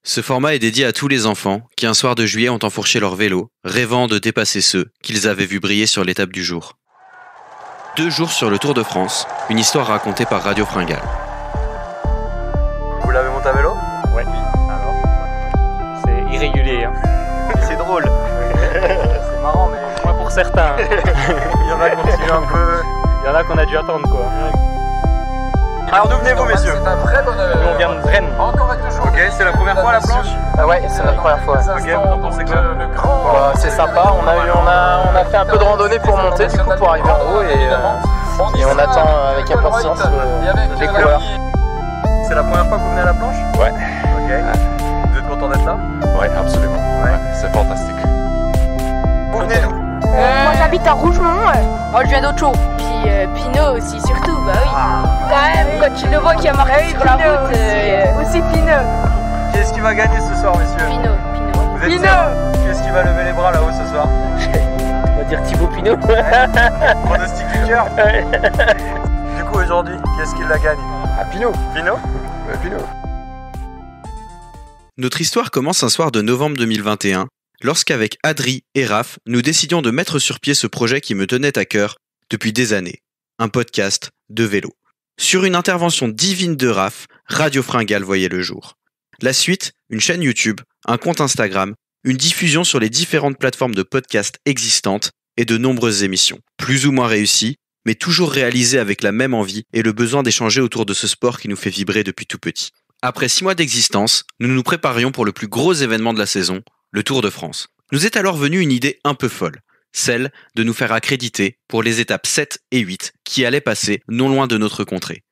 Ce format est dédié à tous les enfants qui, un soir de juillet, ont enfourché leur vélo, rêvant de dépasser ceux qu'ils avaient vus briller sur l'étape du jour. 2 jours sur le Tour de France, une histoire racontée par Radio Fringale. Vous l'avez monté à vélo ? Ouais. Alors ? C'est irrégulier. Hein. C'est drôle. C'est marrant, mais moins pour certains. Il y en a qui continuent un peu. Il y en a qu'on a dû attendre, quoi. Alors d'où venez-vous, messieurs ? Nous, on vient de Rennes. Ok, c'est la première fois à la planche ? Ouais, c'est notre première fois. Ok, vous en pensez quoi ? C'est sympa, on a fait un peu de randonnée pour monter, du coup, pour arriver en haut, et on attend avec impatience les coureurs. C'est la première fois que vous venez à la planche ? Ouais. Ok. Vous êtes content d'être là ? Ouais, absolument. Ouais, c'est fantastique. Vous venez d'où ? Moi j'habite à Rougemont. Je viens d'Aucho. Puis Pinot aussi, surtout, bah oui. Quand même, quand tu le vois qui a marqué sur la route. Aussi Pinot. Qui est-ce qui va gagner ce soir, messieurs ? Pinot. Vous êtes sûr ? Qui est-ce qui va lever les bras là-haut ce soir ? On va dire Thibaut Pinot. Pronostic du cœur ? Du coup, aujourd'hui, qui est-ce qui la gagne ? Ah, Pinot. Pinot ? Ouais, Pinot. Notre histoire commence un soir de novembre 2021, lorsqu'avec Adri et Raph, nous décidions de mettre sur pied ce projet qui me tenait à cœur depuis des années, un podcast de vélo. Sur une intervention divine de Raph, Radio Fringale voyait le jour. La suite, une chaîne YouTube, un compte Instagram, une diffusion sur les différentes plateformes de podcast existantes et de nombreuses émissions, plus ou moins réussies, mais toujours réalisées avec la même envie et le besoin d'échanger autour de ce sport qui nous fait vibrer depuis tout petit. Après 6 mois d'existence, nous nous préparions pour le plus gros événement de la saison, le Tour de France. Nous est alors venue une idée un peu folle, celle de nous faire accréditer pour les étapes 7 et 8 qui allaient passer non loin de notre contrée.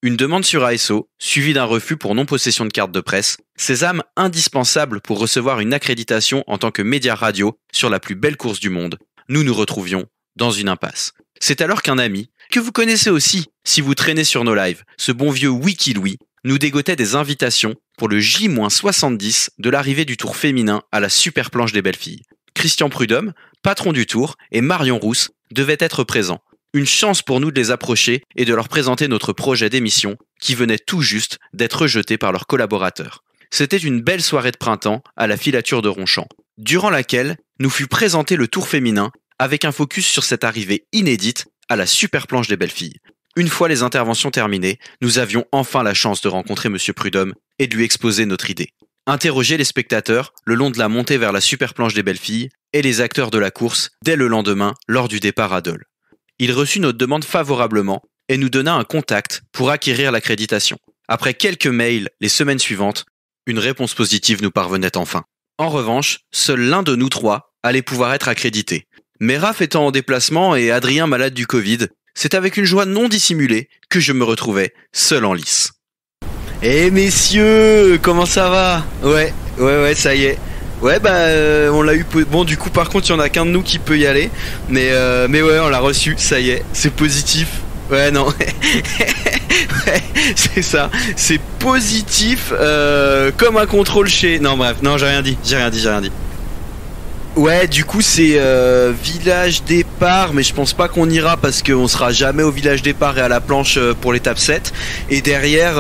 Une demande sur ASO, suivie d'un refus pour non-possession de carte de presse, sésame indispensable pour recevoir une accréditation en tant que média radio sur la plus belle course du monde. Nous nous retrouvions dans une impasse. C'est alors qu'un ami, que vous connaissez aussi si vous traînez sur nos lives, ce bon vieux Wiki Louis, nous dégotait des invitations pour le J-70 de l'arrivée du Tour féminin à la super planche des belles filles. Christian Prudhomme, patron du Tour, et Marion Rousse devaient être présents. Une chance pour nous de les approcher et de leur présenter notre projet d'émission qui venait tout juste d'être rejeté par leurs collaborateurs. C'était une belle soirée de printemps à la filature de Ronchamp, durant laquelle nous fut présenté le Tour féminin avec un focus sur cette arrivée inédite à la super planche des belles filles. Une fois les interventions terminées, nous avions enfin la chance de rencontrer Monsieur Prudhomme et de lui exposer notre idée. Interroger les spectateurs le long de la montée vers la super planche des belles filles et les acteurs de la course dès le lendemain lors du départ à Dole. Il reçut notre demande favorablement et nous donna un contact pour acquérir l'accréditation. Après quelques mails les semaines suivantes, une réponse positive nous parvenait enfin. En revanche, seul l'un de nous 3 allait pouvoir être accrédité. Mais Raph étant en déplacement et Adrien malade du Covid, c'est avec une joie non dissimulée que je me retrouvais seul en lice. Eh messieurs, comment ça va ? Ouais, ça y est. Ouais on l'a eu. Bon du coup par contre il y en a qu'un de nous qui peut y aller, mais ouais on l'a reçu, ça y est, c'est positif. Ouais non, ouais, c'est ça, c'est positif comme un contrôle chez. Non bref, non j'ai rien dit. Ouais, du coup c'est village départ, mais je pense pas qu'on ira parce qu'on sera jamais au village départ et à la planche pour l'étape 7. Et derrière,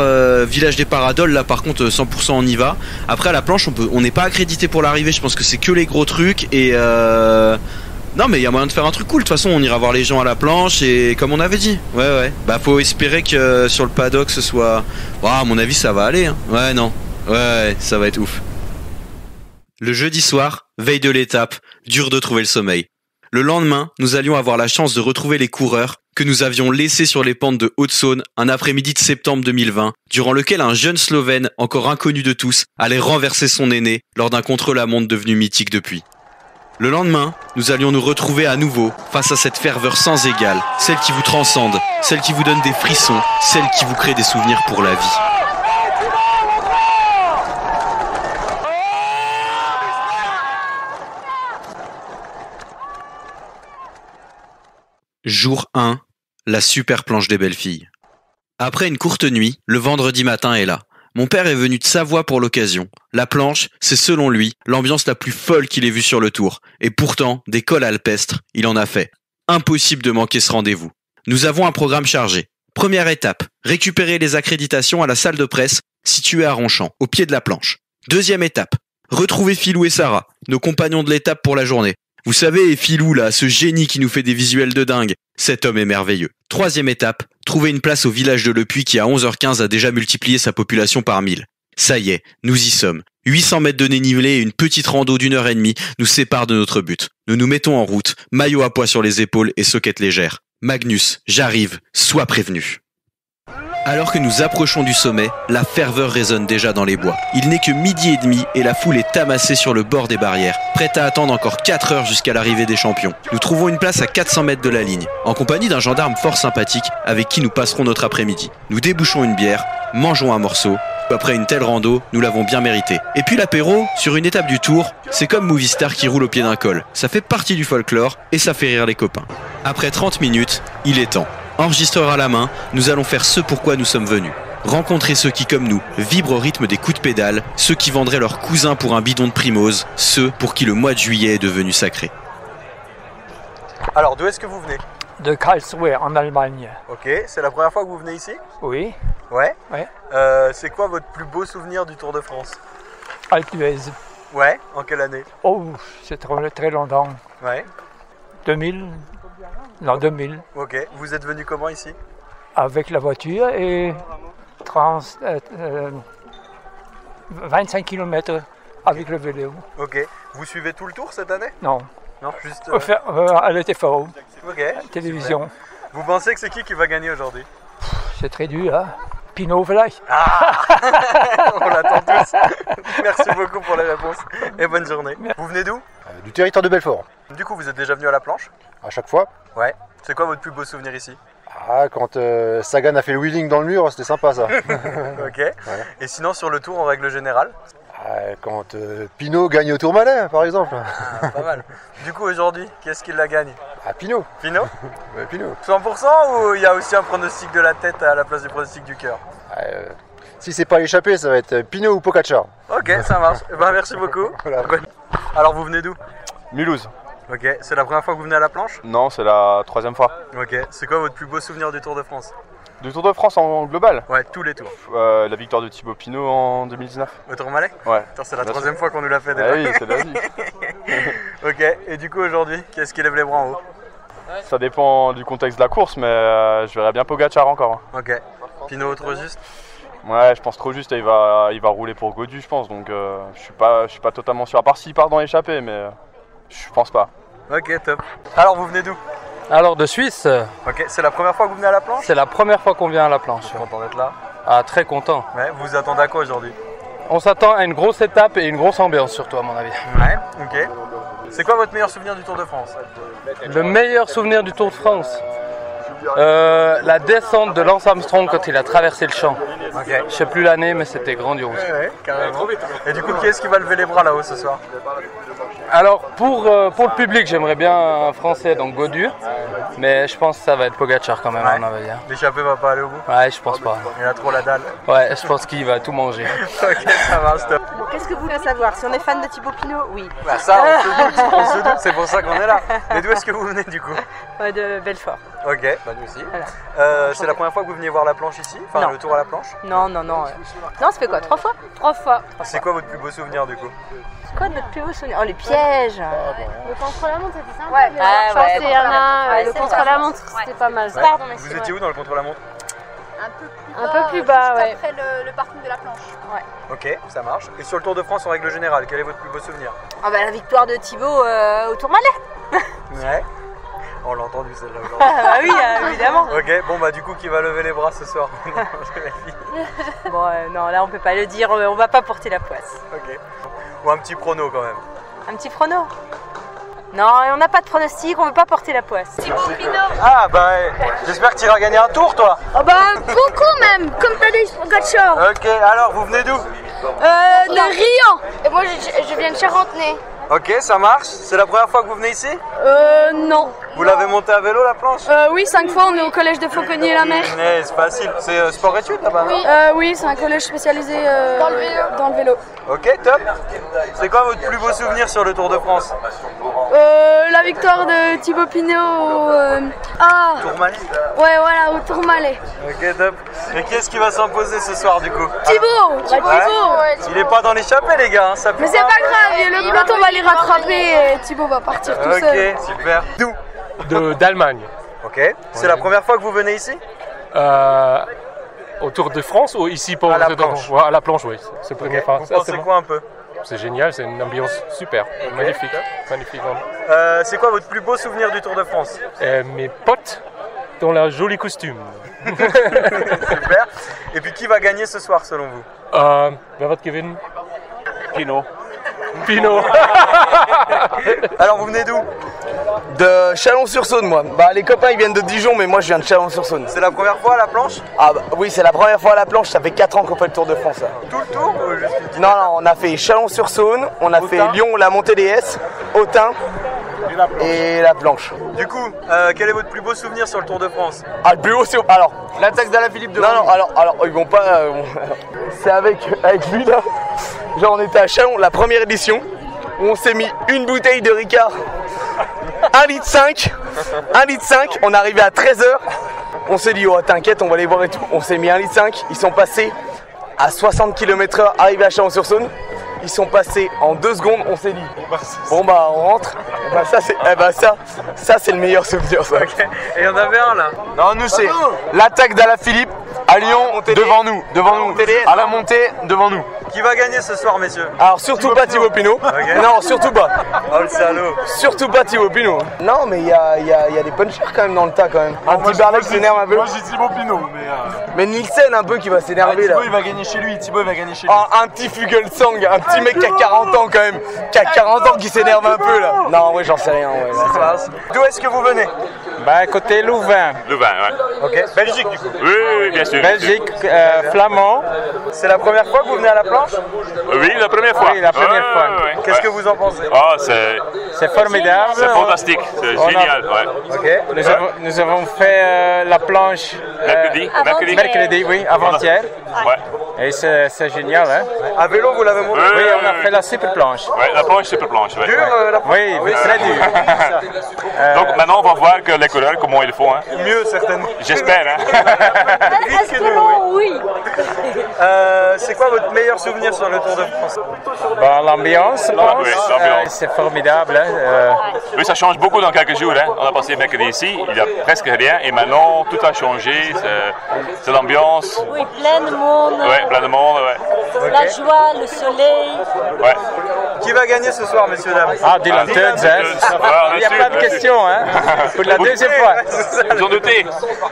village départ à Dole, là par contre 100% on y va. Après à la planche on n'est pas accrédité pour l'arrivée, je pense que c'est que les gros trucs et non mais il y a moyen de faire un truc cool, de toute façon on ira voir les gens à la planche et comme on avait dit. Ouais. Bah faut espérer que sur le paddock ce soit... à mon avis ça va aller hein. Ouais non, ouais ça va être ouf. Le jeudi soir, veille de l'étape, dur de trouver le sommeil. Le lendemain, nous allions avoir la chance de retrouver les coureurs que nous avions laissés sur les pentes de Haute-Saône un après-midi de septembre 2020, durant lequel un jeune Slovène, encore inconnu de tous, allait renverser son aîné lors d'un contre-la-montre devenu mythique depuis. Le lendemain, nous allions nous retrouver à nouveau face à cette ferveur sans égale, celle qui vous transcende, celle qui vous donne des frissons, celle qui vous crée des souvenirs pour la vie. Jour 1, la super planche des belles filles. Après une courte nuit, le vendredi matin est là. Mon père est venu de Savoie pour l'occasion. La planche, c'est selon lui l'ambiance la plus folle qu'il ait vue sur le Tour. Et pourtant, des cols alpestres, il en a fait. Impossible de manquer ce rendez-vous. Nous avons un programme chargé. Première étape, récupérer les accréditations à la salle de presse située à Ronchamp, au pied de la planche. Deuxième étape, retrouver Philou et Sarah, nos compagnons de l'étape pour la journée. Vous savez, Philou là, ce génie qui nous fait des visuels de dingue, cet homme est merveilleux. Troisième étape, trouver une place au village de Le Puy qui à 11h15 a déjà multiplié sa population par 1000. Ça y est, nous y sommes. 800 mètres de dénivelé et une petite rando d'1h30 nous séparent de notre but. Nous nous mettons en route, maillot à pois sur les épaules et soquettes légères. Magnus, j'arrive, sois prévenu. Alors que nous approchons du sommet, la ferveur résonne déjà dans les bois. Il n'est que 12h30 et la foule est amassée sur le bord des barrières, prête à attendre encore 4 heures jusqu'à l'arrivée des champions. Nous trouvons une place à 400 mètres de la ligne, en compagnie d'un gendarme fort sympathique avec qui nous passerons notre après-midi. Nous débouchons une bière, mangeons un morceau. Après une telle rando, nous l'avons bien mérité. Et puis l'apéro, sur une étape du Tour, c'est comme Movistar qui roule au pied d'un col. Ça fait partie du folklore et ça fait rire les copains. Après 30 minutes, il est temps. Enregistreur à la main, nous allons faire ce pourquoi nous sommes venus. Rencontrer ceux qui, comme nous, vibrent au rythme des coups de pédale, ceux qui vendraient leurs cousins pour un bidon de Primoz, ceux pour qui le mois de juillet est devenu sacré. Alors, d'où est-ce que vous venez? De Karlsruhe en Allemagne. Ok, c'est la première fois que vous venez ici? Oui, Ouais. ouais. C'est quoi votre plus beau souvenir du Tour de France? Alpe d'Huez. Ouais, en quelle année? Oh, c'est très longtemps. Ouais. 2000. Non, 2000. Ok, vous êtes venu comment ici? Avec la voiture et 25 km avec le vélo. Ok, vous suivez tout le Tour cette année? Non, Non, juste... à l'ETFO, Ok. télévision. Super. Vous pensez que c'est qui va gagner aujourd'hui? C'est très dur, hein. Pinot, vielleicht. On l'attend tous. Merci beaucoup pour les réponses et bonne journée. Vous venez d'où? Du territoire de Belfort, Du coup, vous êtes déjà venu à la planche? à chaque fois. Ouais. C'est quoi votre plus beau souvenir ici? Ah, quand Sagan a fait le wheeling dans le mur, c'était sympa ça. Ok. Et sinon, sur le Tour en règle générale? Quand Pinot gagne au Tourmalet, par exemple. Ah, pas mal. Du coup, aujourd'hui, qu'est-ce qui la gagne? Ah, Pinot. Pinot? Ouais, Pinot. 100% ou il y a aussi un pronostic de la tête à la place du pronostic du cœur? Si c'est pas l'échappée, ça va être Pinot ou Pogačar. Ok, ça marche. Eh ben, merci beaucoup. Voilà. Alors, vous venez d'où? Mulhouse. Ok. C'est la première fois que vous venez à la planche? Non, c'est la 3e fois. Ok. C'est quoi votre plus beau souvenir du Tour de France? Du Tour de France en global, Ouais, tous les tours. la victoire de Thibaut Pinot en 2019. Au Tourmalet? Ouais. Putain, c'est la Bien troisième fois qu'on nous l'a fait Ah déjà. oui, c'est l'Asie. Ok. Et du coup, aujourd'hui, qu'est-ce qui lève les bras en haut? Ça dépend du contexte de la course, mais je verrais bien Pogačar encore. Ok. Pinot trop juste? Ouais, je pense trop juste, il va rouler pour Gaudu, je pense, donc je suis pas totalement sûr. À part s'il part dans l'échappée, mais je pense pas. Ok, top. Alors, vous venez d'où? Alors de Suisse, Ok. C'est la première fois que vous venez à la planche? c'est la première fois qu'on vient à la planche. Content d'être là. Ah, très content. Ouais. Vous vous attendez à quoi aujourd'hui? On s'attend à une grosse étape et une grosse ambiance surtout à mon avis. Ouais. Ok. C'est quoi votre meilleur souvenir du Tour de France? Le meilleur souvenir du Tour de France, la descente de Lance Armstrong quand il a traversé le champ. Ok. Je sais plus l'année mais c'était grandiose. Ouais, carrément. Et du coup, qui est-ce qui va lever les bras là-haut ce soir? Alors pour le public j'aimerais bien un français donc Gaudu, mais je pense que ça va être Pogačar quand même à mon avis. L'échappée va pas aller au bout? Ouais je pense pas. Il a trop la dalle. Ouais je pense qu'il va tout manger. Ok, ça marche, top. Bon, qu'est-ce que vous voulez savoir? Si on est fan de Thibaut Pinot? Oui. Bah ça, on se doute, c'est pour ça qu'on est là. Et d'où est-ce que vous venez du coup? De Belfort. Ok, bah nous aussi. Voilà. C'est la première fois que vous veniez voir la planche ici? Enfin, Non. le Tour à la planche? Non. Non, ça fait quoi? 3 fois? 3 fois. C'est quoi votre plus beau souvenir du coup? C'est quoi notre plus beau souvenir? Oh, les pièges! Le contre-la-montre, c'était sympa. Ouais. Mais Ah, je pense ouais, qu'il y en a ouais, le c'est contre-la-montre, ça. c'était pas mal. Pardon, Vous étiez où dans le contre-la-montre? Un peu plus bas, ouais. Après le parking de la planche. Ok, ça marche. Et sur le Tour de France en règle générale, quel est votre plus beau souvenir? Ah bah la victoire de Thibaut au Tourmalet. Ouais. On l'a entendu celle-là aujourd'hui. Ah bah oui, évidemment. Ok, bon bah du coup qui va lever les bras ce soir? Bon, non, là on peut pas le dire, on va pas porter la poisse. Ok. Ou un petit prono quand même. Un petit prono? Non, on n'a pas de pronostic, on veut pas porter la poisse. Thibaut Pinot. Ah bah j'espère que tu iras gagner un tour toi. Oh bah, beaucoup même, comme t'as dit, Pogačar. Ok, alors vous venez d'où? De Riant. Et moi, je viens de Charentenay. Ok, ça marche. C'est la première fois que vous venez ici? Non. Vous l'avez monté à vélo la planche? Oui, 5 fois, on est au collège de Fauconnier-la-Mer. Ouais, c'est facile. C'est sport-études là-bas, non? Oui, c'est un collège spécialisé dans le vélo. Ok, top. C'est quoi votre plus beau souvenir sur le Tour de France? La victoire de Thibaut Pinot au... Tourmalet. Ouais, voilà, au Tourmalet. Ok, top. Et qui est-ce qui va s'imposer ce soir du coup? Thibaut. Il est pas dans l'échappée les gars, hein, ça peut Mais c'est pas grave, le peloton va les rattraper et Thibaut va partir tout seul. Ok, super. D'où? D'Allemagne. Ok. C'est la première fois que vous venez ici? Au Tour de France ou ici pour à la planche? Ouais, à la planche, oui. C'est la première fois. Vous pensez quoi un peu? C'est génial, c'est une ambiance super, magnifique. Magnifique. C'est quoi votre plus beau souvenir du Tour de France? Mes potes dans leur joli costume. Super. Et puis qui va gagner ce soir selon vous? Wer wird gewinnen? Pinot. Alors vous venez d'où? De Chalon-sur-Saône, moi. Bah, les copains ils viennent de Dijon, mais moi je viens de Chalon-sur-Saône. C'est la première fois à la planche? Ah, bah, oui, c'est la première fois à la planche, ça fait 4 ans qu'on fait le Tour de France. Là. Tout le tour ou juste une petite... Non, on a fait Chalon-sur-Saône, on a fait Lyon, la montée des S, Autun et la planche. Du coup, quel est votre plus beau souvenir sur le Tour de France? Ah, le plus haut, c'est. Alors. L'attaque d'Alaphilippe de Non, alors, ils vont pas. C'est avec lui là. Genre, on était à Chalon, la première édition, où on s'est mis une bouteille de Ricard. 1,5 litre, on est arrivé à 13h. On s'est dit, oh t'inquiète, on va les voir et tout. On s'est mis 1,5 litre, ils sont passés à 60 km/h, arrivés à Chalon-sur-Saône. Ils sont passés en 2 secondes, on s'est dit, bon bah on rentre. Bah, ça c'est le meilleur souvenir ça. Okay. Et il y en avait un là? Non, nous c'est l'attaque d'Alaphilippe à Lyon, devant nous, à la montée, devant nous. Qui va gagner ce soir, messieurs? Alors surtout pas Thibaut Pinot. Okay. Non, surtout pas. Oh le salaud. Surtout pas Thibaut Pinot. Non, mais il y a des punchers quand même dans le tas quand même. Un petit Barlet qui s'énerve un peu. Moi j'ai Thibaut Pinot, mais Nielsen un peu qui va s'énerver là. Thibaut il va gagner chez lui, Un petit Fugelsang, un petit mec qui a 40 ans quand même. Qui a 40 ans qui s'énerve un peu là. Non, ouais, j'en sais rien. Ouais, d'où est-ce que vous venez? Bah, côté Louvain. Louvain, ouais. Ok. Belgique du coup? Oui, bien sûr. Belgique, flamand. C'est la première fois que vous venez à la planche? Oui, la première fois. Oui, la première fois. Qu'est-ce que vous en pensez? C'est formidable. C'est fantastique, c'est génial. Okay. Nous avons fait la planche mercredi, oui, avant-hier. Ouais. Et c'est génial, hein? À vélo, vous l'avez monté? Oui, on a fait la super planche. Ouais, la planche, super planche. Ouais. Dur, la planche? Oui, très dur. Donc maintenant, on va voir que les coureurs, comment ils font. Hein. Mieux, certainement. J'espère. Hein. Oui. C'est quoi votre meilleur souvenir sur le Tour de France? L'ambiance, je pense. Oui, l'ambiance. C'est formidable. Hein? Oui, ça change beaucoup dans quelques jours. Hein. On a passé mercredi ici, il n'y a presque rien. Et maintenant, tout a changé. C'est l'ambiance. Oui, plein de monde. Oui, plein de monde. Ouais. La joie, le soleil. Ouais. Qui va gagner ce soir, messieurs, dames? Dylan Teuns, hein? Il n'y a pas de question, hein? Pour la deuxième fois. Ils ont douté.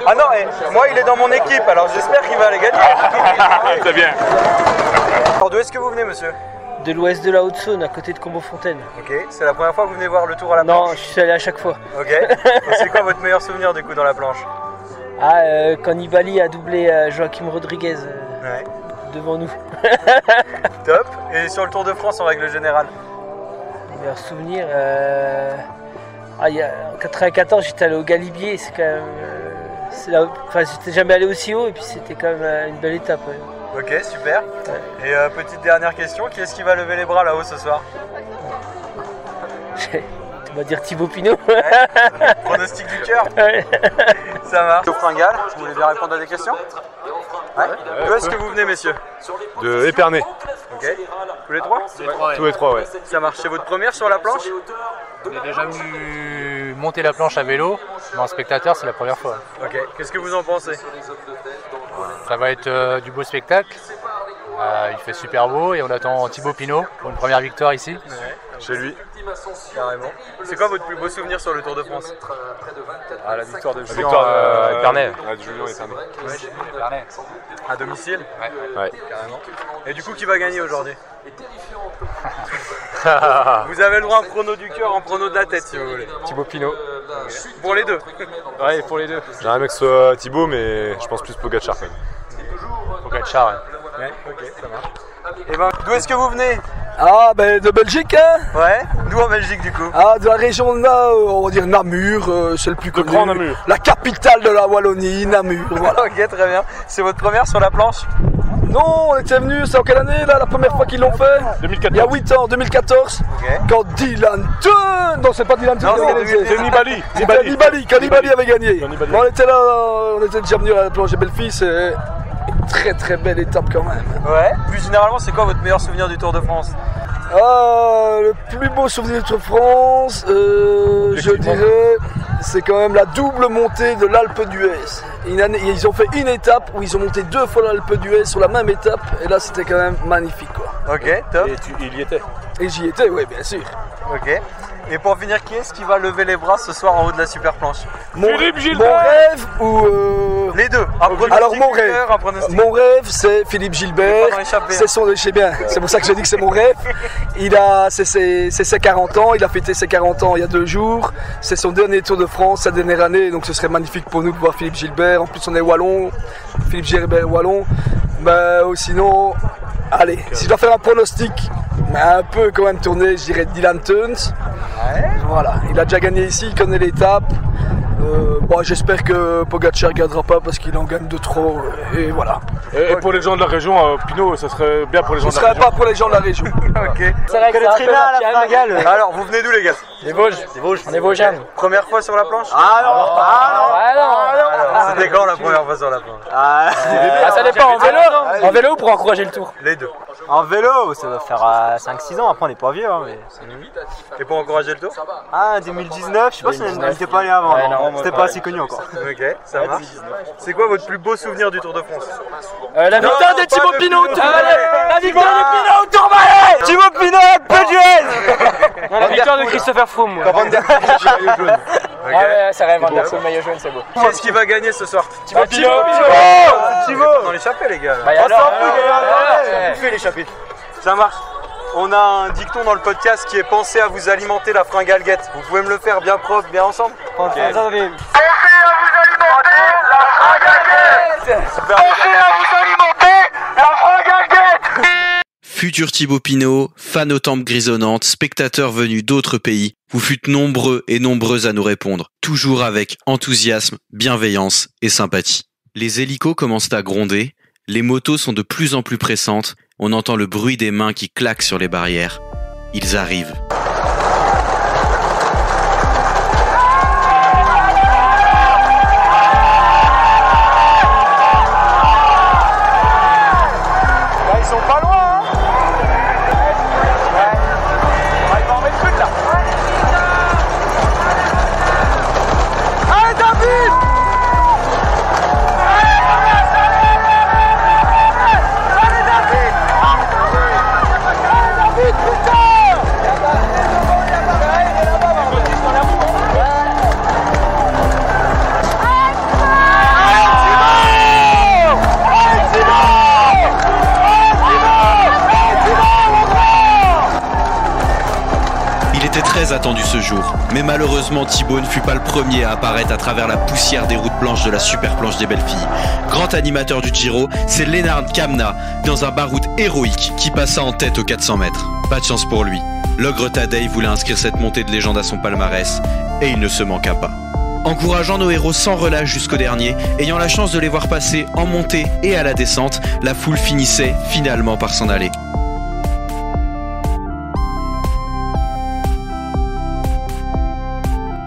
Ah non, moi il est dans mon équipe, alors j'espère qu'il va aller gagner. Très bien. Alors d'où est-ce que vous venez, monsieur? De l'ouest de la Haute-Saône, à côté de Combeaufontaine. Ok, c'est la première fois que vous venez voir le Tour à la planche? Non, je suis allé à chaque fois. Ok, et c'est quoi votre meilleur souvenir du coup dans la planche? Quand Nibali a doublé Joaquim Rodriguez devant nous. Top. Et sur le Tour de France en règle générale? Meilleur souvenir, en 94 j'étais allé au Galibier, c'est quand même... j'étais jamais allé aussi haut et puis c'était quand même une belle étape. Ouais. Ok, super. Ouais. Et petite dernière question, qui est-ce qui va lever les bras là-haut ce soir? On va dire Thibaut Pinot. Ouais. Pronostic du cœur. Ouais. Ça marche. Fringal, vous voulez bien répondre à des questions? Ouais. D'où est-ce que vous venez, messieurs? De Épernay. Ok. Tous les trois? Tous les trois, ouais. Ça marche. C'est votre première sur la planche? On est déjà venu monter la planche à vélo, mais en spectateur, c'est la première fois. Ok. Qu'est-ce que vous en pensez? Ça va être du beau spectacle. Il fait super beau et on attend Thibaut Pinot pour une première victoire ici. Ouais. Chez lui. Carrément. C'est quoi votre plus beau souvenir sur le Tour de France? La victoire de Julien Épernay. De Julien Épernay. Ouais. À domicile? Ouais. Carrément. Et du coup, qui va gagner aujourd'hui? Vous avez le droit à un prono du cœur, un prono de la tête si vous voulez. Thibaut Pinot. Pour les deux? Ouais, pour les deux. J'aimerais bien que ce soit Thibaut, mais je pense plus Pogacar quand même. Pogacar, ouais. Ok, ça marche. Et ben, d'où est-ce que vous venez? De Belgique, hein. Ouais, d'où en Belgique du coup? De la région de on va dire Namur, c'est le plus connu. Grand Namur. La capitale de la Wallonie, Namur, voilà. Ok, très bien. C'est votre première sur la planche? Non, on était venus, c'est en quelle année là, la première fois qu'ils l'ont fait 2014. Il y a 8 ans, 2014. Quand Dylan Thun, non c'est pas Dylan Thun, c'est Nibali. Quand Nibali avait gagné. Bon, on était là, on était déjà venus à la plongée Bellefille, c'est une très très belle étape quand même. Ouais. Plus généralement, c'est quoi votre meilleur souvenir du Tour de France? Le plus beau souvenir du Tour de France, je dirais, c'est quand même la double montée de l'Alpe d'Huez. Ils ont fait une étape où ils ont monté 2 fois l'Alpe d'Huez sur la même étape, et là c'était quand même magnifique quoi. Ok, top. Et il y étais. Et j'y étais, oui, bien sûr. Ok. Et pour finir, qui est-ce qui va lever les bras ce soir en haut de la super planche? Philippe Gilbert. Mon rêve ou les deux. Alors mon rêve c'est Philippe Gilbert. C'est son, je sais bien. C'est pour ça que je dis que c'est mon rêve. C'est ses 40 ans. Il a fêté ses 40 ans il y a 2 jours. C'est son dernier Tour de France, sa dernière année. Donc ce serait magnifique pour nous de voir Philippe Gilbert. En plus on est wallon. Philippe Gilbert wallon. Mais sinon, allez, si je dois faire un pronostic, mais un peu quand même tourné, je dirais Dylan Teuns. Voilà, il a déjà gagné ici, il connaît l'étape. J'espère que Pogacar ne gagnera pas parce qu'il en gagne de trop. Et voilà. Et pour les gens de la région, Pinot, ça serait bien pour les gens de la région. Ce serait pas pour les gens de la région. Ok. C'est vrai que c'est un peu la fringale. Alors, vous venez d'où les gars? Les Vosges. On est Vosgiens. Première fois sur la planche? C'était quand la première fois sur la planche? Ça dépend, en vélo ou pour encourager le tour? Les deux. En vélo, ça va faire 5-6 ans, après on n'est pas vieux. Hein, mais... Et pour encourager le tour? 2019, je sais pas si on n'était pas allé avant, c'était pas assez connu encore. Ok, ça marche. C'est quoi votre plus beau souvenir du Tour de France? La victoire de Thibaut Pinot au Tourmalet. La victoire de Pinot au Tourmalet. Thibaut Pinot, peu d'Huez. La victoire de Christopher Froome. Ça rêve, Van der Poel, maillot jaune, c'est beau. Qu'est-ce qui va gagner ce soir? Thibaut Pinot. Dans l'échappée les gars. On s'en fout, fait l'échappée. Ça marche. On a un dicton dans le podcast qui est pensez à vous alimenter la fringalguette. Vous pouvez me le faire bien propre, bien ensemble? Pensez à vous alimenter la fringalguette. Pensez à vous alimenter la fringalguette. Futur Thibaut Pinot, fan aux tempes grisonnantes, spectateurs venus d'autres pays, vous fûtes nombreux et nombreuses à nous répondre, toujours avec enthousiasme, bienveillance et sympathie. Les hélicos commencent à gronder, les motos sont de plus en plus pressantes, on entend le bruit des mains qui claquent sur les barrières. Ils arrivent. Ils sont pas loin, hein. Il va en mettre une là. Allez David. Très attendu ce jour, mais malheureusement Thibaut ne fut pas le premier à apparaître à travers la poussière des routes blanches de la super planche des Bellefilles. Grand animateur du Giro, c'est Lennard Kamna, dans un baroud héroïque qui passa en tête aux 400 mètres. Pas de chance pour lui, l'ogre Tadej voulait inscrire cette montée de légende à son palmarès, et il ne se manqua pas. Encourageant nos héros sans relâche jusqu'au dernier, ayant la chance de les voir passer en montée et à la descente, la foule finissait finalement par s'en aller.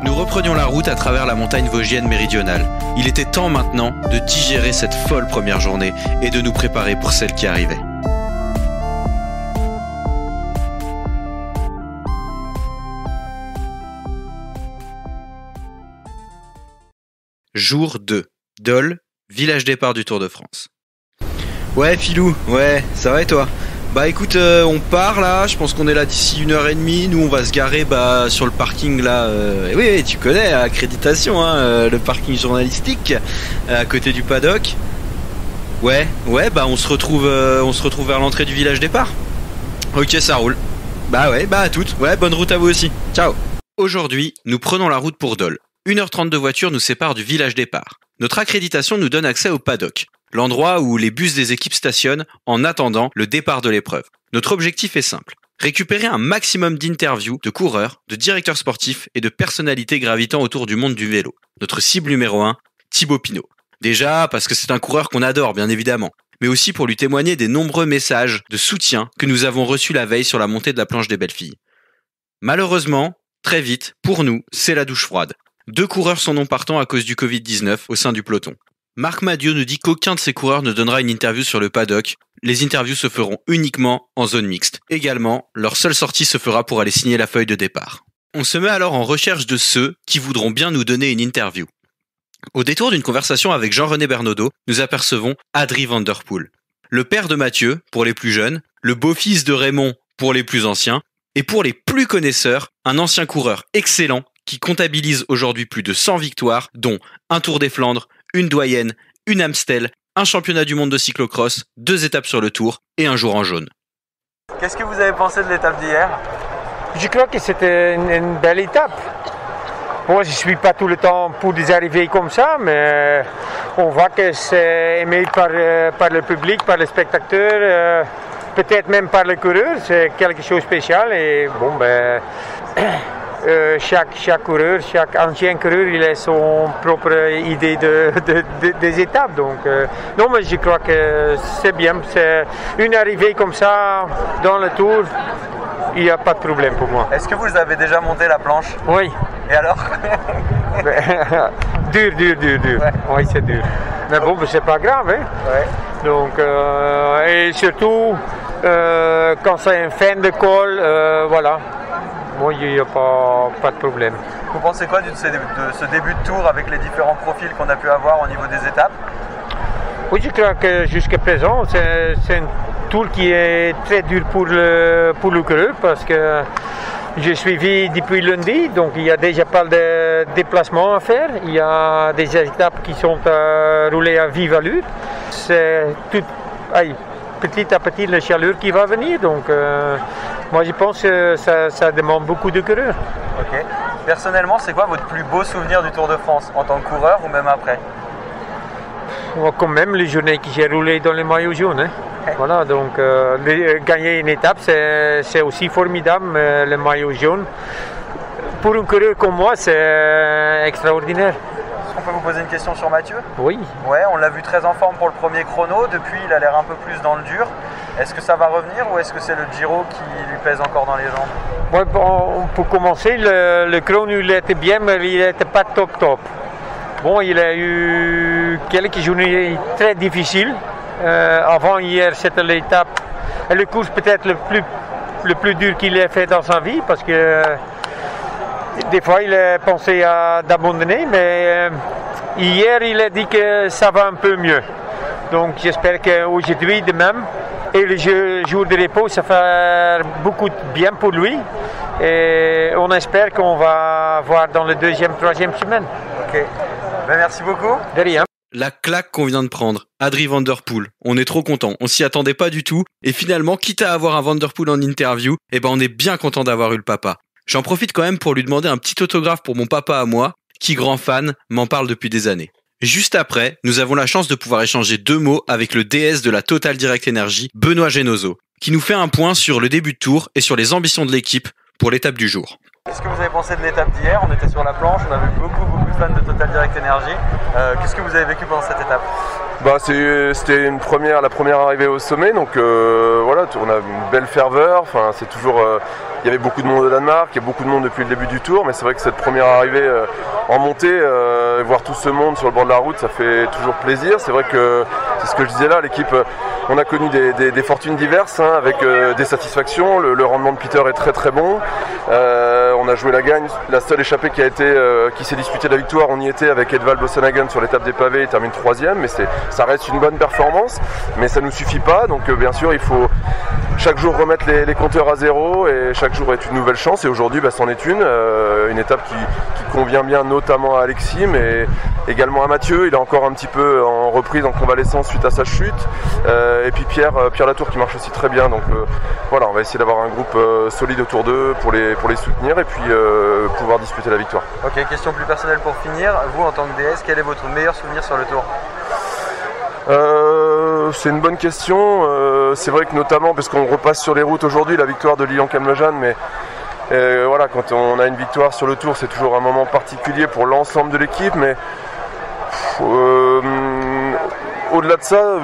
Nous reprenions la route à travers la montagne vosgienne méridionale. Il était temps maintenant de digérer cette folle première journée et de nous préparer pour celle qui arrivait. Jour 2. Dole, village départ du Tour de France. Ouais Philou, ouais, ça va et toi? Bah écoute, on part là, je pense qu'on est là d'ici 1h30, nous on va se garer sur le parking là, oui tu connais, accréditation, hein, le parking journalistique, à côté du paddock. Ouais, bah on se retrouve vers l'entrée du village départ. Ok, ça roule. Bah ouais, bah à toutes, ouais, bonne route à vous aussi, ciao. Aujourd'hui, nous prenons la route pour Dole. 1h30 de voiture nous sépare du village départ. Notre accréditation nous donne accès au paddock, l'endroit où les bus des équipes stationnent en attendant le départ de l'épreuve. Notre objectif est simple, récupérer un maximum d'interviews de coureurs, de directeurs sportifs et de personnalités gravitant autour du monde du vélo. Notre cible numéro 1, Thibaut Pinot. Déjà parce que c'est un coureur qu'on adore bien évidemment, mais aussi pour lui témoigner des nombreux messages de soutien que nous avons reçus la veille sur la montée de la planche des belles filles. Malheureusement, très vite, pour nous, c'est la douche froide. 2 coureurs sont non partants à cause du Covid-19 au sein du peloton. Marc Madiot nous dit qu'aucun de ses coureurs ne donnera une interview sur le paddock. Les interviews se feront uniquement en zone mixte. Également, leur seule sortie se fera pour aller signer la feuille de départ. On se met alors en recherche de ceux qui voudront bien nous donner une interview. Au détour d'une conversation avec Jean-René Bernaudot, nous apercevons Adrie van der Poel. Le père de Mathieu, pour les plus jeunes, le beau-fils de Raymond, pour les plus anciens, et pour les plus connaisseurs, un ancien coureur excellent qui comptabilise aujourd'hui plus de 100 victoires, dont un Tour des Flandres, une Doyenne, une Amstel, un championnat du monde de cyclocross, 2 étapes sur le Tour et un jour en jaune. Qu'est-ce que vous avez pensé de l'étape d'hier? Je crois que c'était une belle étape. Moi, je ne suis pas tout le temps pour des arrivées comme ça, mais on voit que c'est aimé par le public, par les spectateurs, peut-être même par les coureurs. C'est quelque chose de spécial. Et bon, chaque coureur, chaque ancien coureur, il a son propre idée des étapes. Donc, non, mais je crois que c'est bien. C'est une arrivée comme ça dans le Tour. Il n'y a pas de problème pour moi. Est-ce que vous avez déjà monté la planche? Oui. Et alors? Dur. Ouais. Oui, c'est dur. Mais bon, c'est pas grave. Hein? Ouais. Donc, et surtout, quand c'est une fin de col, voilà. Moi, il n'y a pas de problème. Vous pensez quoi de ce début de tour avec les différents profils qu'on a pu avoir au niveau des étapes? Oui, je crois que jusqu'à présent, c'est un tour qui est très dur pour le coureur parce que j'ai suivi depuis lundi, donc il y a déjà pas de déplacements à faire. Il y a des étapes qui sont roulées à vive allure. C'est tout petit à petit la chaleur qui va venir, donc moi je pense que ça demande beaucoup de coureurs. Ok. Personnellement, c'est quoi votre plus beau souvenir du Tour de France, en tant que coureur ou même après? Quand même les journées que j'ai roulées dans les maillots jaunes. Hein. Okay. Voilà, donc gagner une étape, c'est aussi formidable, le maillot jaune. Pour un coureur comme moi, c'est extraordinaire. On peut vous poser une question sur Mathieu? Oui. Ouais, on l'a vu très en forme pour le premier chrono. Depuis, il a l'air un peu plus dans le dur. Est-ce que ça va revenir ou est-ce que c'est le Giro qui lui pèse encore dans les jambes? Ouais, bon, pour commencer, le chrono il était bien, mais il n'était pas top. Bon, il a eu quelques journées très difficiles. Avant hier, c'était l'étape, le course peut-être le plus dur qu'il ait fait dans sa vie, parce que des fois il a pensé d'abandonner, mais hier il a dit que ça va un peu mieux. Donc j'espère qu'aujourd'hui, demain, et le jour de repos, ça fait beaucoup de bien pour lui. Et on espère qu'on va voir dans la 2e, 3e semaine. Ok. Ben, merci beaucoup. De rien. La claque qu'on vient de prendre, Adrie van der Poel, on est trop content, on s'y attendait pas du tout, et finalement, quitte à avoir un Van der Poel en interview, on est bien content d'avoir eu le papa. J'en profite quand même pour lui demander un petit autographe pour mon papa à moi, qui, grand fan, m'en parle depuis des années. Juste après, nous avons la chance de pouvoir échanger 2 mots avec le DS de la Total Direct Energy, Benoît Genozo, qui nous fait un point sur le début de tour et sur les ambitions de l'équipe pour l'étape du jour. Qu'est-ce que vous avez pensé de l'étape d'hier? On était sur la planche, on a vu beaucoup de fans de Total Direct Energy. Qu'est-ce que vous avez vécu pendant cette étape? C'était la première arrivée au sommet, donc voilà, on a une belle ferveur. Enfin, c'est toujours, il y avait beaucoup de monde au Danemark, il y a beaucoup de monde depuis le début du tour, mais c'est vrai que cette première arrivée en montée, voir tout ce monde sur le bord de la route, ça fait toujours plaisir. C'est vrai que c'est ce que je disais là, l'équipe, on a connu des fortunes diverses, hein, avec des satisfactions. Le rendement de Peter est très très bon. On a joué la gagne, la seule échappée qui s'est disputée la victoire, on y était avec Edvald Boasson-Hagen sur l'étape des pavés, il termine 3e, mais ça reste une bonne performance, mais ça ne nous suffit pas, donc bien sûr il faut chaque jour remettre les compteurs à zéro et chaque jour est une nouvelle chance, et aujourd'hui c'en est une étape qui convient bien notamment à Alexis, mais également à Mathieu. Il est encore un petit peu en reprise, en convalescence suite à sa chute, et puis Pierre Latour qui marche aussi très bien, donc voilà, on va essayer d'avoir un groupe solide autour d'eux pour les soutenir et puis pouvoir disputer la victoire. Ok, question plus personnelle pour finir, vous en tant que DS, quel est votre meilleur souvenir sur le Tour? C'est une bonne question, c'est vrai que notamment parce qu'on repasse sur les routes aujourd'hui, la victoire de Lilian-Camlejeanne, mais voilà, quand on a une victoire sur le Tour, c'est toujours un moment particulier pour l'ensemble de l'équipe, mais au-delà de ça,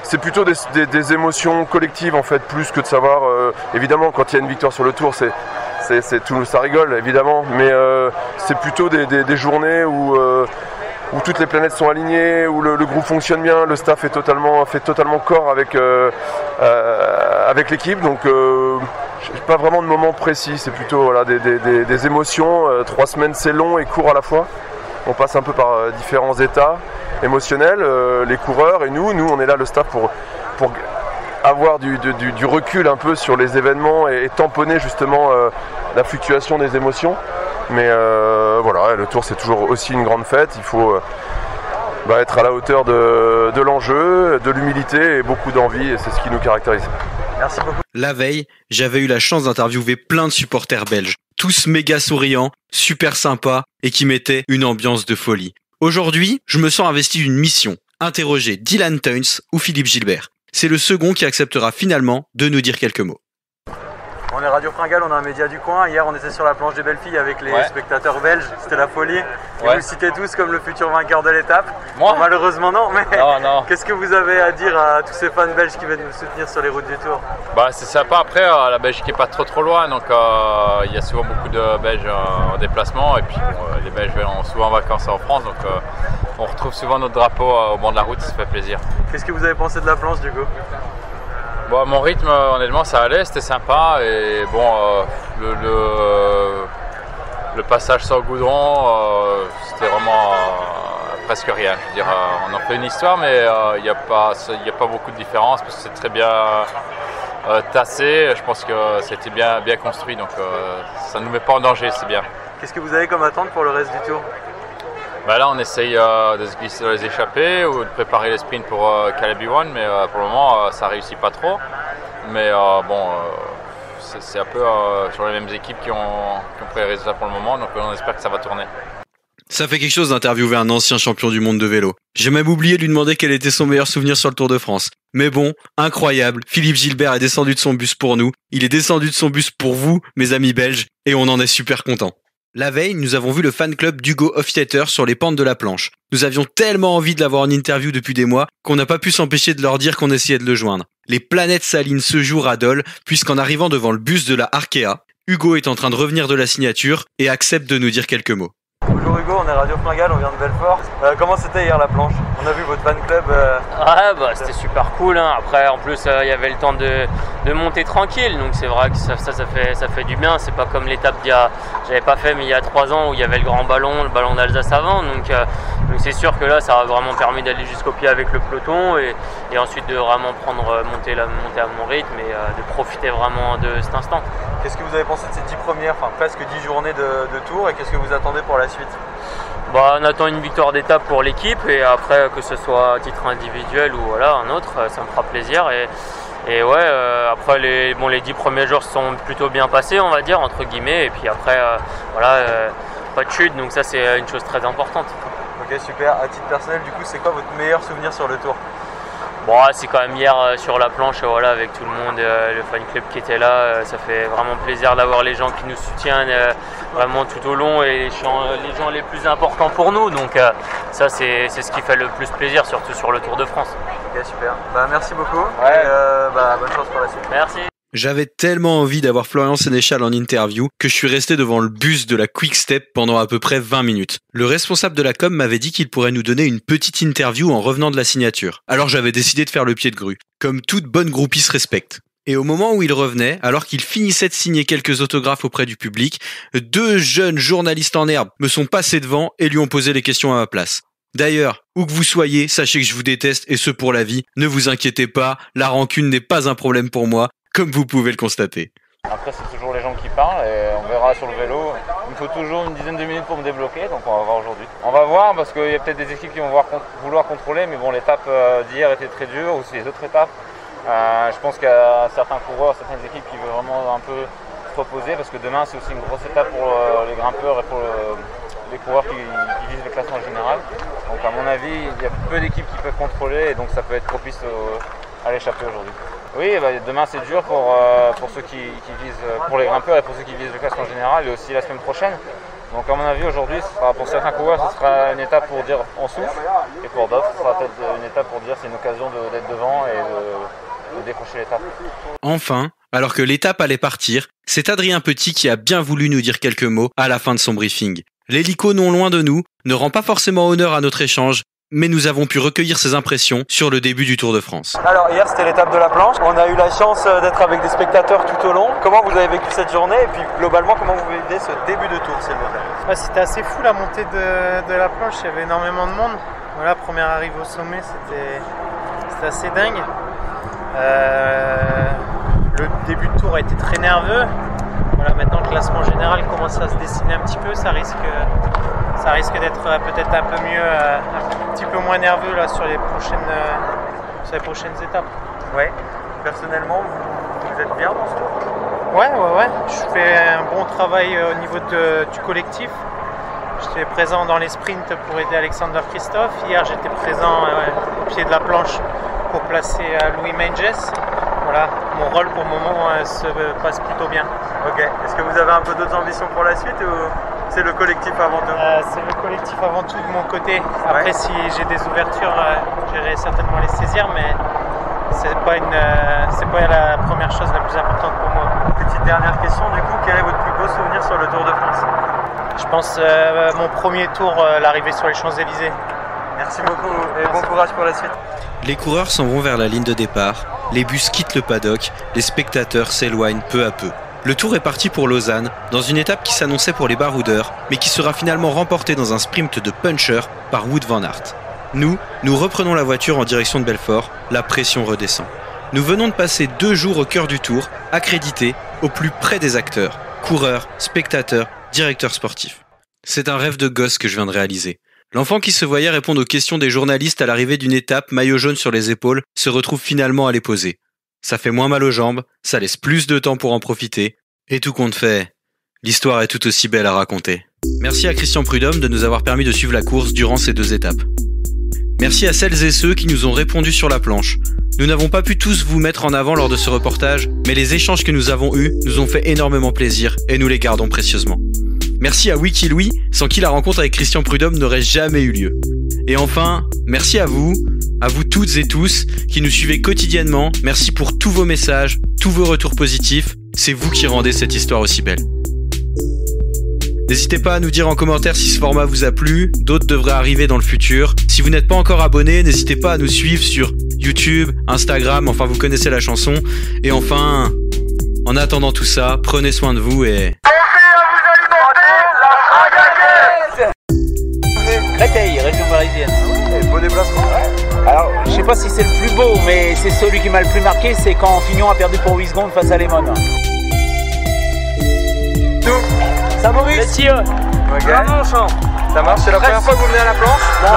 c'est plutôt des émotions collectives en fait, plus que de savoir. Évidemment, quand il y a une victoire sur le Tour, tout ça rigole évidemment, mais c'est plutôt des journées où toutes les planètes sont alignées, où le groupe fonctionne bien, le staff fait totalement corps avec l'équipe. Donc pas vraiment de moment précis, c'est plutôt voilà, des émotions. 3 semaines c'est long et court à la fois. On passe un peu par différents états émotionnels, les coureurs et nous on est là, le staff, pour avoir du recul un peu sur les événements et tamponner justement la fluctuation des émotions. Mais voilà, le Tour c'est toujours aussi une grande fête, il faut être à la hauteur de l'enjeu, de l'humilité et beaucoup d'envie, et c'est ce qui nous caractérise. Merci beaucoup. La veille, j'avais eu la chance d'interviewer plein de supporters belges, tous méga souriants, super sympas et qui mettaient une ambiance de folie. Aujourd'hui, je me sens investi d'une mission, interroger Dylan Teuns ou Philippe Gilbert. C'est le second qui acceptera finalement de nous dire quelques mots. On est Radio Fringale, on a un média du coin. Hier, on était sur la planche des belles filles avec les spectateurs belges. C'était la folie. Et vous le citez tous comme le futur vainqueur de l'étape. Moi bon, malheureusement, non. Mais non. Qu'est-ce que vous avez à dire à tous ces fans belges qui viennent nous soutenir sur les routes du Tour? C'est sympa. Après, la Belgique n'est pas trop loin. Donc, il y a souvent beaucoup de Belges en déplacement. Et puis, les Belges vont souvent en vacances en France. Donc, on retrouve souvent notre drapeau au bord de la route. Ça fait plaisir. Qu'est-ce que vous avez pensé de la planche, du coup? Mon rythme, honnêtement, ça allait, c'était sympa. Et bon, le passage sur le goudron, c'était vraiment presque rien. Je veux dire, on en fait une histoire, mais il n'y a pas beaucoup de différence parce que c'est très bien tassé. Je pense que c'était bien construit, donc ça ne nous met pas en danger, c'est bien. Qu'est-ce que vous avez comme attente pour le reste du Tour? Là, on essaye de se glisser dans les échappées ou de préparer les sprints pour Caleb Ewan, mais pour le moment, ça ne réussit pas trop. Mais c'est un peu sur les mêmes équipes qui ont pris les résultats pour le moment, donc on espère que ça va tourner. Ça fait quelque chose d'interviewer un ancien champion du monde de vélo. J'ai même oublié de lui demander quel était son meilleur souvenir sur le Tour de France. Mais bon, incroyable, Philippe Gilbert est descendu de son bus pour nous, il est descendu de son bus pour vous, mes amis belges, et on en est super contents. La veille, nous avons vu le fan club d'Hugo Hofstetter sur les pentes de la planche. Nous avions tellement envie de l'avoir en interview depuis des mois qu'on n'a pas pu s'empêcher de leur dire qu'on essayait de le joindre. Les planètes s'alignent ce jour à Dole, puisqu'en arrivant devant le bus de la Arkea, Hugo est en train de revenir de la signature et accepte de nous dire quelques mots. Bonjour Hugo, on est Radio Fringale, on vient de Belfort. Comment c'était hier la planche? On a vu votre fan club. C'était super cool. Après, en plus, il y avait le temps de monter tranquille. Donc c'est vrai que ça fait du bien. C'est pas comme l'étape j'avais pas fait, mais il y a 3 ans où il y avait le ballon d'Alsace avant. Donc c'est sûr que là, ça a vraiment permis d'aller jusqu'au pied avec le peloton et ensuite de vraiment monter à mon rythme et de profiter vraiment de cet instant. Qu'est-ce que vous avez pensé de ces 10 premières, presque 10 journées de Tour, et qu'est-ce que vous attendez pour la suite? On attend une victoire d'étape pour l'équipe, et après que ce soit à titre individuel ou un autre, ça me fera plaisir. Et après les 10 premiers jours se sont plutôt bien passés, on va dire, entre guillemets, et puis après pas de chute, donc ça c'est une chose très importante. Ok, super. À titre personnel, du coup, c'est quoi votre meilleur souvenir sur le Tour? C'est quand même hier sur la planche, avec tout le monde, le fan club qui était là. Ça fait vraiment plaisir d'avoir les gens qui nous soutiennent vraiment tout au long et les gens les plus importants pour nous. Donc ça, c'est ce qui fait le plus plaisir, surtout sur le Tour de France. Ok, super. Merci beaucoup. Et, bonne chance pour la suite. Merci. J'avais tellement envie d'avoir Florian Sénéchal en interview que je suis resté devant le bus de la Quick Step pendant à peu près 20 minutes. Le responsable de la com m'avait dit qu'il pourrait nous donner une petite interview en revenant de la signature. Alors j'avais décidé de faire le pied de grue, comme toute bonne groupie se respecte. Et au moment où il revenait, alors qu'il finissait de signer quelques autographes auprès du public, 2 jeunes journalistes en herbe me sont passés devant et lui ont posé les questions à ma place. D'ailleurs, où que vous soyez, sachez que je vous déteste et ce pour la vie. Ne vous inquiétez pas, la rancune n'est pas un problème pour moi, comme vous pouvez le constater. Après, c'est toujours les gens qui parlent et on verra sur le vélo. Il me faut toujours une dizaine de minutes pour me débloquer, donc on va voir aujourd'hui. On va voir parce qu'il y a peut-être des équipes qui vont vouloir contrôler, mais bon, l'étape d'hier était très dure, aussi les autres étapes. Je pense qu'il y a certains coureurs, certaines équipes qui veulent vraiment un peu se reposer parce que demain, c'est aussi une grosse étape pour les grimpeurs et pour les coureurs qui visent le classement général. Donc à mon avis, il y a peu d'équipes qui peuvent contrôler et donc ça peut être propice à l'échappée aujourd'hui. Oui, demain c'est dur pour ceux qui visent, pour les grimpeurs et pour ceux qui visent le classement général et aussi la semaine prochaine. Donc à mon avis aujourd'hui, pour certains coureurs, ce sera une étape pour dire on souffle, et pour d'autres, ce sera peut-être une étape pour dire c'est une occasion d'être devant et de décrocher l'étape. Enfin, alors que l'étape allait partir, c'est Adrien Petit qui a bien voulu nous dire quelques mots à la fin de son briefing. L'hélico non loin de nous ne rend pas forcément honneur à notre échange, mais nous avons pu recueillir ses impressions sur le début du Tour de France. Alors hier c'était l'étape de la planche, on a eu la chance d'être avec des spectateurs tout au long. Comment vous avez vécu cette journée et puis globalement comment vous vivez ce début de tour s'il vous plaît? C'était assez fou la montée de la planche, il y avait énormément de monde. Voilà, première arrivée au sommet, c'était assez dingue. Le début de tour a été très nerveux. Voilà, maintenant le classement général commence à se dessiner un petit peu, ça risque d'être peut-être un peu mieux, un petit peu moins nerveux là sur les prochaines étapes. Ouais. Personnellement, vous êtes bien dans ce tour? Ouais. Je fais un bon travail au niveau du collectif. J'étais présent dans les sprints pour aider Alexander Christophe. Hier, j'étais présent au pied de la planche pour placer Louis Menges. Voilà, mon rôle pour le moment se passe plutôt bien. Ok. Est-ce que vous avez un peu d'autres ambitions pour la suite ou c'est le collectif avant tout? C'est le collectif avant tout de mon côté. Après, si j'ai des ouvertures, j'irai certainement les saisir, mais c'est pas la première chose la plus importante pour moi. Petite dernière question, du coup, quel est votre plus beau souvenir sur le Tour de France? Je pense mon premier tour, l'arrivée sur les Champs-Élysées. Merci beaucoup et bon courage pour la suite. Les coureurs s'en vont vers la ligne de départ, les bus quittent le paddock, les spectateurs s'éloignent peu à peu. Le tour est parti pour Lausanne, dans une étape qui s'annonçait pour les baroudeurs, mais qui sera finalement remportée dans un sprint de puncher par Wout van Aert. Nous reprenons la voiture en direction de Belfort, la pression redescend. Nous venons de passer 2 jours au cœur du tour, accrédités, au plus près des acteurs, coureurs, spectateurs, directeurs sportifs. C'est un rêve de gosse que je viens de réaliser. L'enfant qui se voyait répondre aux questions des journalistes à l'arrivée d'une étape, maillot jaune sur les épaules, se retrouve finalement à les poser. Ça fait moins mal aux jambes, ça laisse plus de temps pour en profiter, et tout compte fait, l'histoire est tout aussi belle à raconter. Merci à Christian Prudhomme de nous avoir permis de suivre la course durant ces 2 étapes. Merci à celles et ceux qui nous ont répondu sur la planche. Nous n'avons pas pu tous vous mettre en avant lors de ce reportage, mais les échanges que nous avons eus nous ont fait énormément plaisir et nous les gardons précieusement. Merci à Wiki Louis, sans qui la rencontre avec Christian Prudhomme n'aurait jamais eu lieu. Et enfin, merci à vous toutes et tous qui nous suivez quotidiennement. Merci pour tous vos messages, tous vos retours positifs. C'est vous qui rendez cette histoire aussi belle. N'hésitez pas à nous dire en commentaire si ce format vous a plu, d'autres devraient arriver dans le futur. Si vous n'êtes pas encore abonné, n'hésitez pas à nous suivre sur YouTube, Instagram, enfin vous connaissez la chanson. Et enfin, en attendant tout ça, prenez soin de vous et... Créteil, région parisienne. Beau déplacement. Alors, je sais pas si c'est le plus beau, mais c'est celui qui m'a le plus marqué, c'est quand Fignon a perdu pour 8 secondes face à Lemon. Ça Maurice. Okay. Ça marche, c'est la première fois que vous venez à la planche? Non.